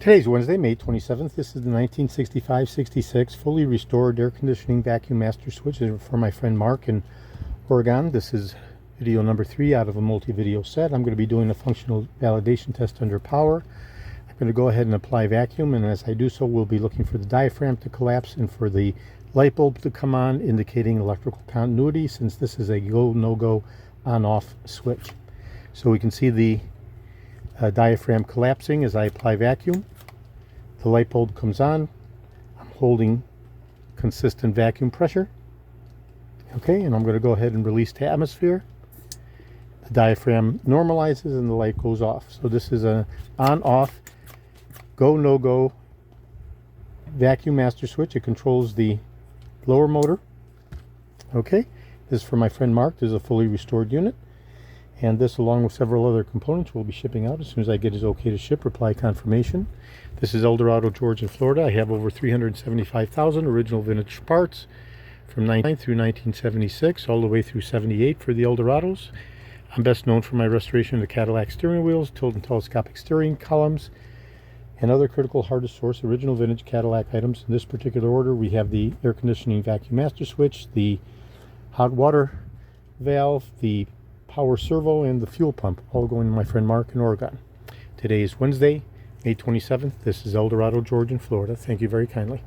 Today's Wednesday, May 27th. This is the 1965-66 fully restored air conditioning vacuum master switch for my friend Mark in Oregon. This is video number 3 out of a multi-video set. I'm going to be doing a functional validation test under power. I'm going to go ahead and apply vacuum, and as I do so, we'll be looking for the diaphragm to collapse and for the light bulb to come on, indicating electrical continuity, since this is a go, no-go, on-off switch. So we can see the diaphragm collapsing as I apply vacuum. The light bulb comes on. I'm holding consistent vacuum pressure. Okay, and I'm going to go ahead and release to atmosphere. The diaphragm normalizes and the light goes off. So this is an on-off, go, no-go vacuum master switch. It controls the blower motor. Okay, this is for my friend Mark. This is a fully restored unit. And this, along with several other components, will be shipping out as soon as I get his okay to ship. Reply confirmation. This is El Dorado, Georgia, Florida. I have over 375,000 original vintage parts from 19 through 1976, all the way through 78 for the El Dorados. I'm best known for my restoration of the Cadillac steering wheels, tilt and telescopic steering columns, and other critical hard-to-source original vintage Cadillac items. In this particular order, we have the air conditioning vacuum master switch, the hot water valve, the power servo, and the fuel pump, all going to my friend Mark in Oregon. Today is Wednesday, May 27th. This is El Dorado, Georgia, Florida. Thank you very kindly.